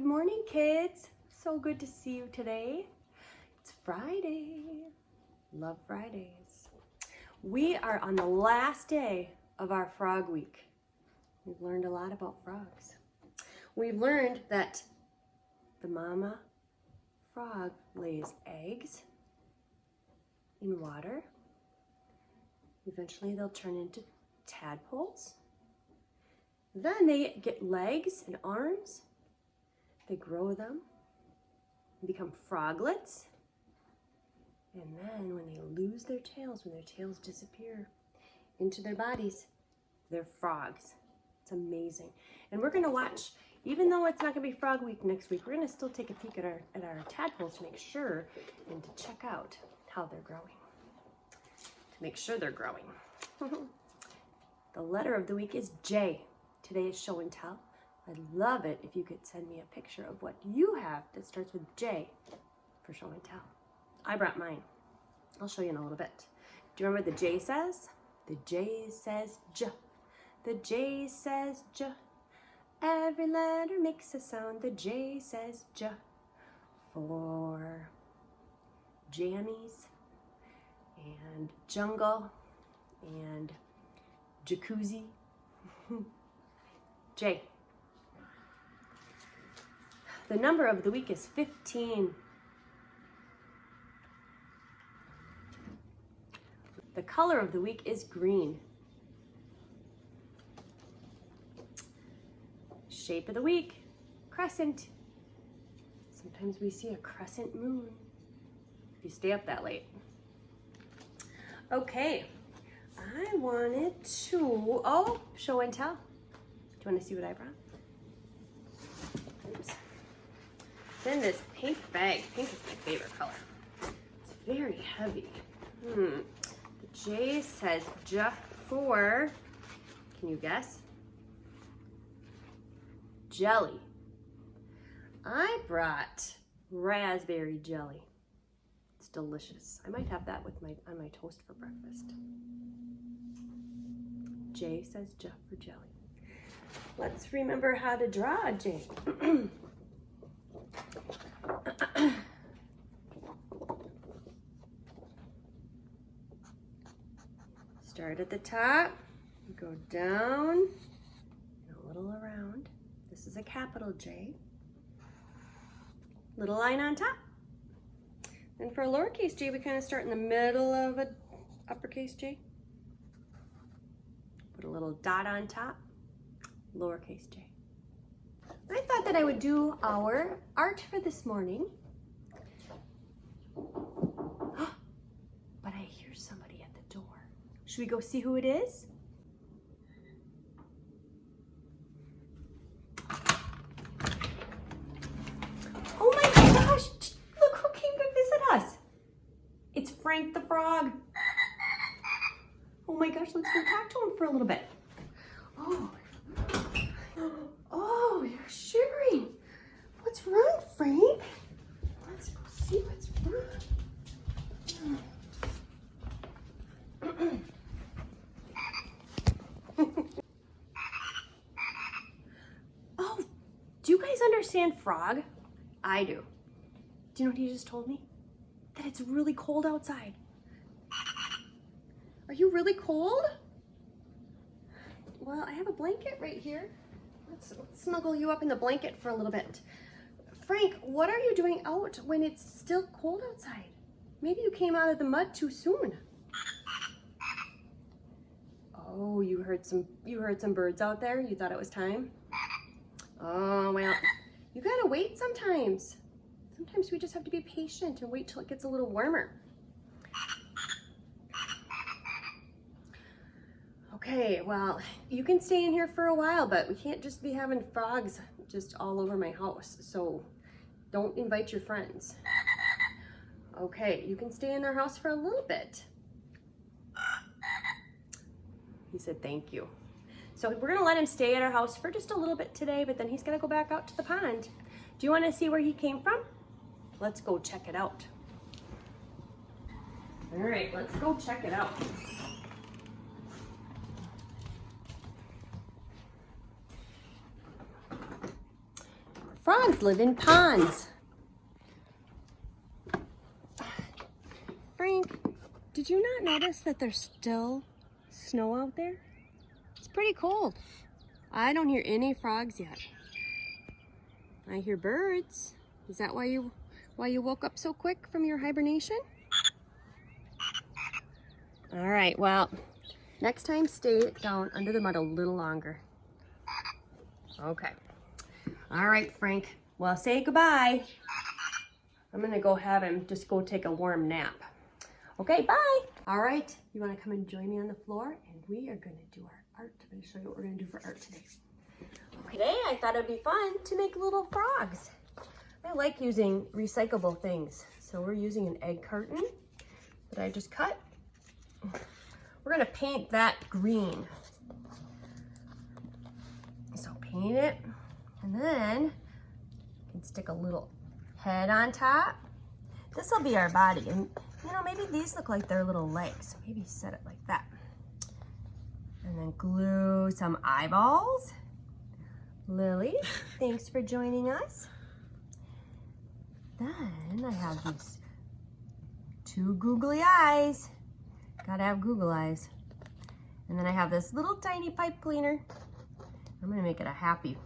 morning, kids. So good to see you today. It's Friday. Love Fridays. We are on the last day of our frog week. We've learned a lot about frogs. We've learned that the mama frog lays eggs in water. Eventually they'll turn into tadpoles. Then they get legs and arms. They grow them and become froglets. And then when they lose their tails, when their tails disappear into their bodies, they're frogs. It's amazing. And we're gonna watch, even though it's not gonna be Frog Week next week, we're gonna still take a peek at our tadpoles to make sure and to check out how they're growing. To make sure they're growing. The letter of the week is J. Today is show and tell. I'd love it if you could send me a picture of what you have that starts with J for show and tell. I brought mine. I'll show you in a little bit. Do you remember what the J says? The J says J. The J says J. Every letter makes a sound. The J says J. For jammies and jungle and jacuzzi. J. The number of the week is 15. The color of the week is green. Shape of the week, crescent. Sometimes we see a crescent moon if you stay up that late. Okay, I wanted to, show and tell. Do you want to see what I brought? Oops. It's in this pink bag. Pink is my favorite color. It's very heavy. The J says J for, can you guess? Jelly. I brought raspberry jelly. It's delicious. I might have that with on my toast for breakfast. J says J for jelly. Let's remember how to draw a J. Start at the top, go down, and a little around. This is a capital J. Little line on top. And for a lowercase j, we kind of start in the middle of an uppercase J. Put a little dot on top, lowercase j. I thought that I would do our art for this morning. But I hear somebody at the door. Should we go see who it is? Oh my gosh! Look who came to visit us. It's Frank the Frog. Oh my gosh, let's go talk to him for a little bit. Oh, you're shivering. What's wrong, Frank? Let's go see what's wrong. Oh, do you guys understand frog? I do. Do you know what he just told me? That it's really cold outside. Are you really cold? Well, I have a blanket right here. Let's snuggle you up in the blanket for a little bit. Frank, what are you doing out when it's still cold outside? Maybe you came out of the mud too soon. Oh, you heard some birds out there? You thought it was time? Oh, well, you gotta wait sometimes. Sometimes we just have to be patient and wait till it gets a little warmer. Okay, well, you can stay in here for a while, but we can't just be having frogs just all over my house. So don't invite your friends. Okay, you can stay in our house for a little bit. He said thank you. So we're gonna let him stay at our house for just a little bit today, but then he's gonna go back out to the pond. Do you wanna see where he came from? Let's go check it out. All right, let's go check it out. Frogs Frogs live in ponds. Frank, did you not notice that there's still snow out there? It's pretty cold. I don't hear any frogs yet. I hear birds. Is that why you woke up so quick from your hibernation? All right, well, next time stay down under the mud a little longer. Okay. All right, Frank. Well, say goodbye. I'm gonna go have him just go take a warm nap. Okay, bye. All right, you wanna come and join me on the floor? And we are gonna do our art. I'm gonna show you what we're gonna do for art today. Today, I thought it'd be fun to make little frogs. I like using recyclable things. So we're using an egg carton that I just cut. We're gonna paint that green. So paint it, and then you can stick a little head on top. This will be our body, and you know, maybe these look like their little legs. Maybe set it like that. And then glue some eyeballs. Lily, thanks for joining us. Then I have these two googly eyes. Gotta have Google eyes. And then I have this little tiny pipe cleaner. I'm gonna make it a happy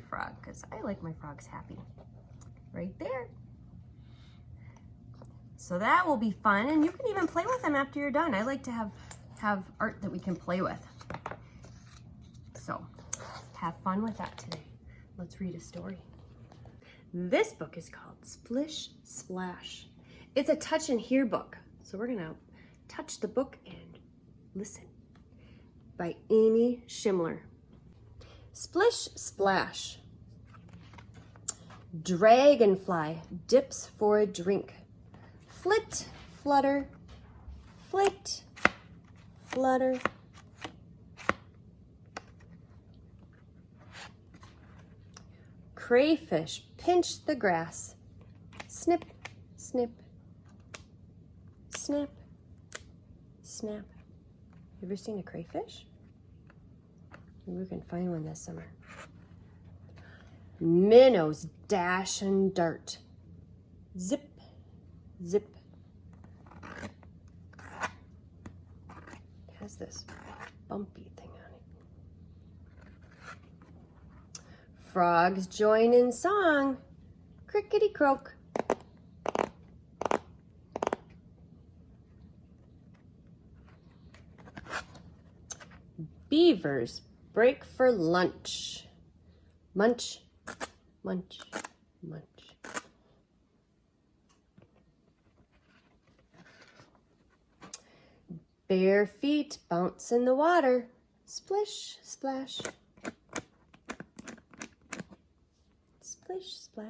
frog because I like my frogs happy. Right there. So that will be fun, and you can even play with them after you're done. I like to have art that we can play with. So have fun with that today. Let's read a story. This book is called Splish Splash. It's a touch and hear book. So we're gonna touch the book and listen. By Amy Schimler. Splish Splash. Dragonfly dips for a drink. Flit, flutter, flit, flutter. Crayfish pinch the grass. Snip, snip, snap, snap. You ever seen a crayfish? Maybe we can find one this summer. Minnows dash and dart. Zip, zip. It has this bumpy thing on it. Frogs join in song. Crickety croak. Beavers break for lunch. Munch, munch, munch. Bare feet bounce in the water. Splish, splash. Splish, splash.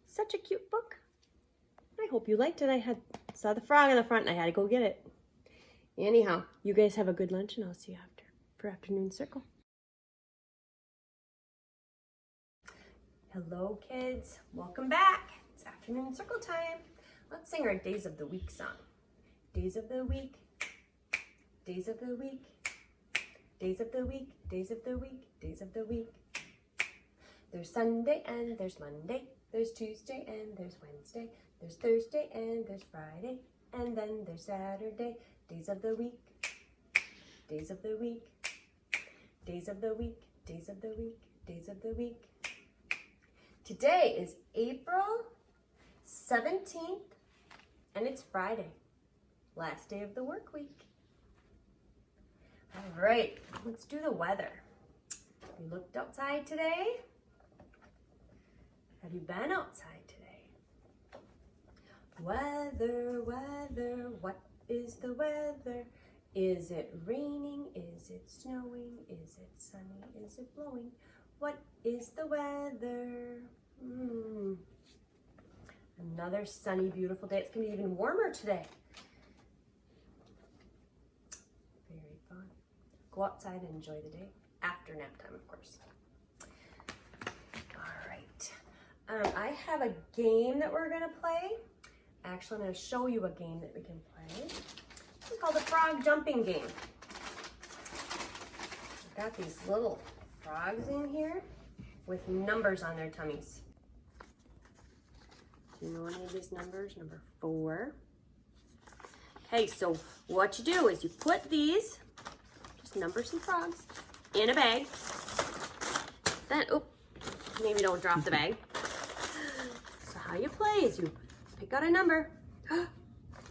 Such a cute book. I hope you liked it. I saw the frog in the front and I had to go get it. Anyhow, you guys have a good lunch and I'll see you after for Afternoon Circle. Hello kids, welcome back. It's Afternoon Circle time. Let's sing our Days of the Week song. Days of the week, days of the week, days of the week, days of the week, days of the week. There's Sunday and there's Monday. There's Tuesday and there's Wednesday. There's Thursday and there's Friday. And then there's Saturday. Days of the week. Days of the week. Days of the week. Days of the week. Days of the week. Today is April 17th and it's Friday. Last day of the work week. All right, let's do the weather. You looked outside today? Have you been outside today? Weather, weather, what is the weather? Is it raining? Is it snowing? Is it sunny? Is it blowing? What is the weather? Another sunny, beautiful day. It's gonna be even warmer today. Very fun. Go outside and enjoy the day. After nap time, of course. All right. I have a game that we're gonna play. Actually, I'm gonna show you a game that we can play. This is called the frog jumping game. I've got these little frogs in here with numbers on their tummies. Do you know any of these numbers? Number 4. Okay, so what you do is you put these, just number some frogs, in a bag. Then, oh, maybe don't drop the bag. So how you play is you pick out a number.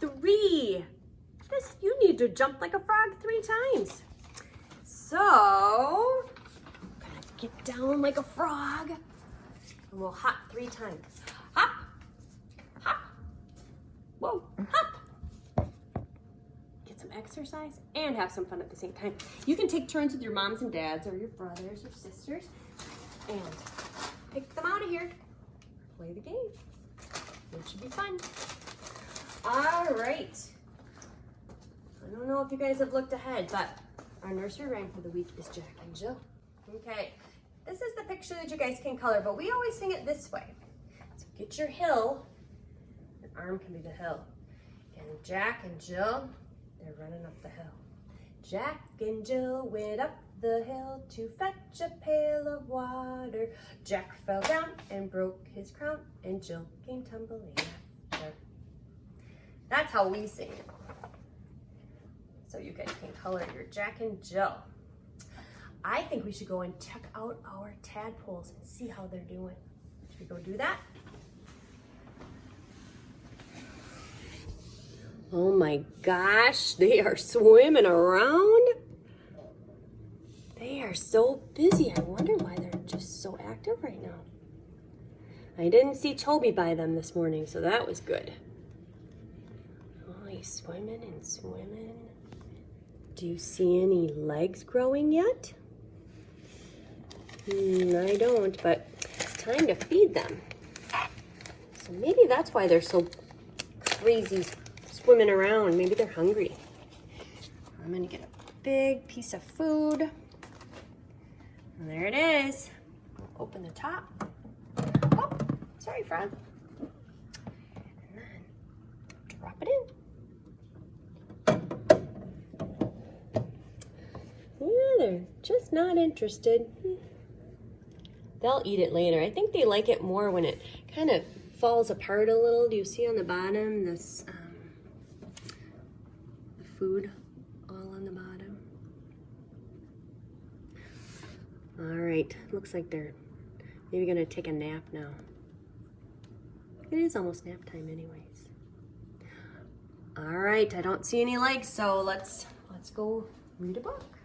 3. You need to jump like a frog 3 times. So, I'm gonna get down like a frog, and we'll hop 3 times. Hop, hop, whoa, hop. Get some exercise and have some fun at the same time. You can take turns with your moms and dads or your brothers or sisters and pick them out of here. Play the game. It should be fun. All right. I don't know if you guys have looked ahead, but our nursery rhyme for the week is Jack and Jill. Okay, this is the picture that you guys can color, but we always sing it this way. So get your hill, an arm can be the hill. And Jack and Jill, they're running up the hill. Jack and Jill went up the hill to fetch a pail of water. Jack fell down and broke his crown, and Jill came tumbling after. That's how we sing it. So you guys can color your Jack and Jill. I think we should go and check out our tadpoles and see how they're doing. Should we go do that? Oh my gosh, they are swimming around. They are so busy. I wonder why they're just so active right now. I didn't see Toby by them this morning, so that was good. Oh, he's swimming and swimming. Do you see any legs growing yet? I don't, but it's time to feed them. So maybe that's why they're so crazy swimming around. Maybe they're hungry. I'm gonna get a big piece of food. And there it is. Open the top. Oh, sorry, frog. And then drop it in. They're just not interested. They'll eat it later. I think they like it more when it kind of falls apart a little. Do you see on the bottom this the food all on the bottom? All right, looks like they're maybe gonna take a nap now. It is almost nap time anyways. All right, I don't see any legs, so let's go read a book.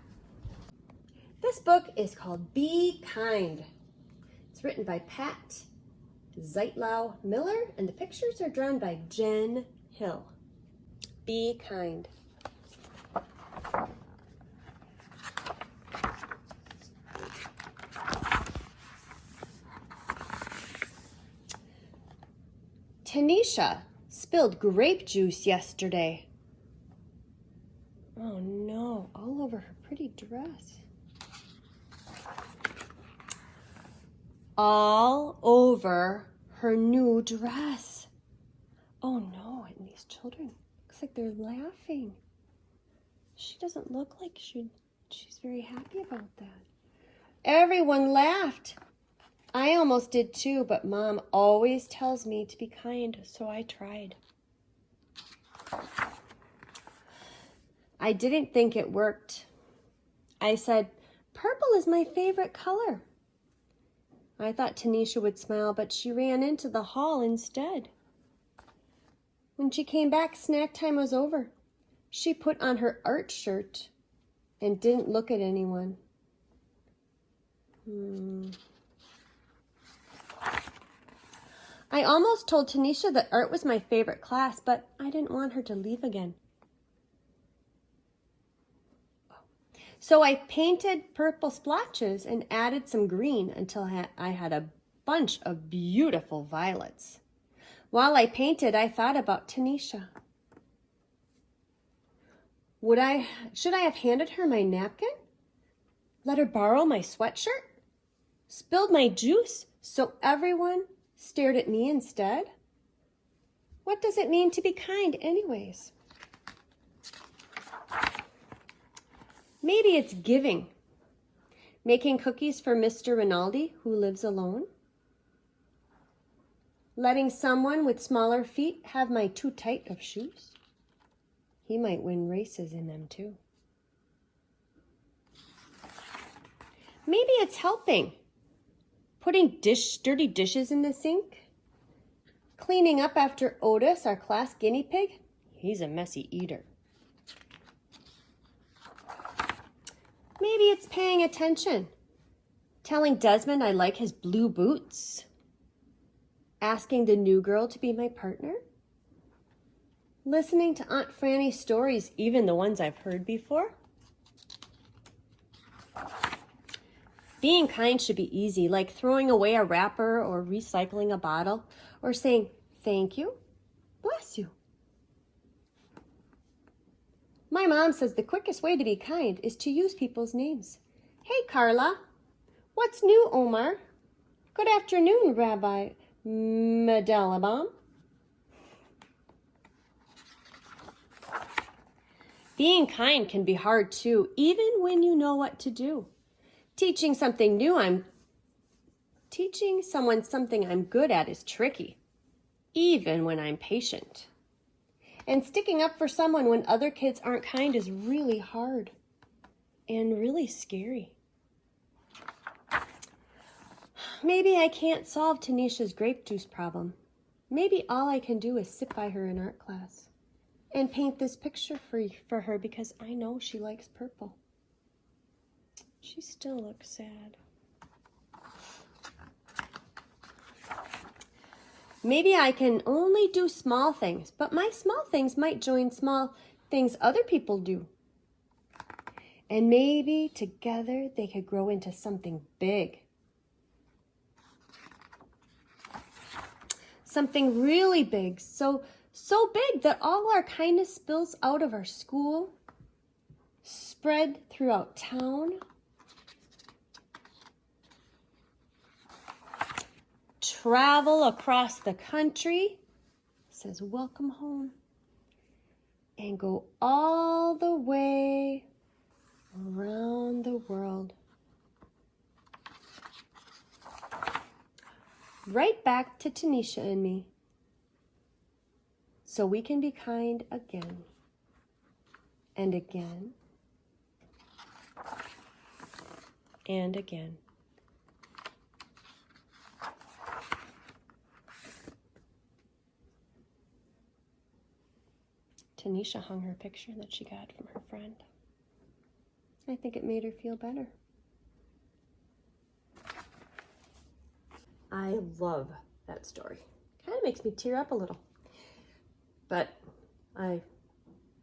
This book is called Be Kind. It's written by Pat Zeitlau Miller, and the pictures are drawn by Jen Hill. Be Kind. Tanisha spilled grape juice yesterday. Oh no, all over her pretty dress. All over her new dress. Oh no, and these children, looks like they're laughing. She doesn't look like she's very happy about that. Everyone laughed. I almost did too, but Mom always tells me to be kind, so I tried. I didn't think it worked. I said, purple is my favorite color. I thought Tanisha would smile, but she ran into the hall instead. When she came back, snack time was over. She put on her art shirt and didn't look at anyone. I almost told Tanisha that art was my favorite class, but I didn't want her to leave again. So I painted purple splotches and added some green until I had a bunch of beautiful violets. While I painted, I thought about Tanisha. Should I have handed her my napkin? Let her borrow my sweatshirt? Spilled my juice so everyone stared at me instead? What does it mean to be kind anyways? Maybe it's giving. Making cookies for Mr. Rinaldi, who lives alone. Letting someone with smaller feet have my too tight of shoes. He might win races in them too. Maybe it's helping. Putting dirty dishes in the sink. Cleaning up after Otis, our class guinea pig. He's a messy eater. Maybe it's paying attention. Telling Desmond I like his blue boots. Asking the new girl to be my partner. Listening to Aunt Franny's stories, even the ones I've heard before. Being kind should be easy, like throwing away a wrapper or recycling a bottle or saying, thank you, bless you. My mom says the quickest way to be kind is to use people's names. Hey, Carla. What's new, Omar? Good afternoon, Rabbi Medelabam. Being kind can be hard too, even when you know what to do. Teaching someone something I'm good at is tricky, even when I'm patient. And sticking up for someone when other kids aren't kind is really hard and really scary. Maybe I can't solve Tanisha's grape juice problem. Maybe all I can do is sit by her in art class and paint this picture for her because I know she likes purple. She still looks sad. Maybe I can only do small things, but my small things might join small things other people do. And maybe together they could grow into something big. Something really big, so big that all our kindness spills out of our school, spread throughout town, travel across the country, says welcome home, and go all the way around the world. Right back to Tanisha and me, so we can be kind again and again and again. Tanisha hung her picture that she got from her friend. I think it made her feel better. I love that story. Kind of makes me tear up a little. But I'm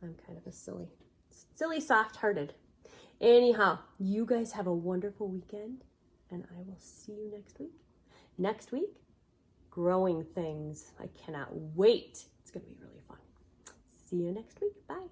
kind of a silly, soft-hearted. Anyhow, you guys have a wonderful weekend, and I will see you next week. Next week, growing things. I cannot wait. It's going to be really fun. See you next week. Bye.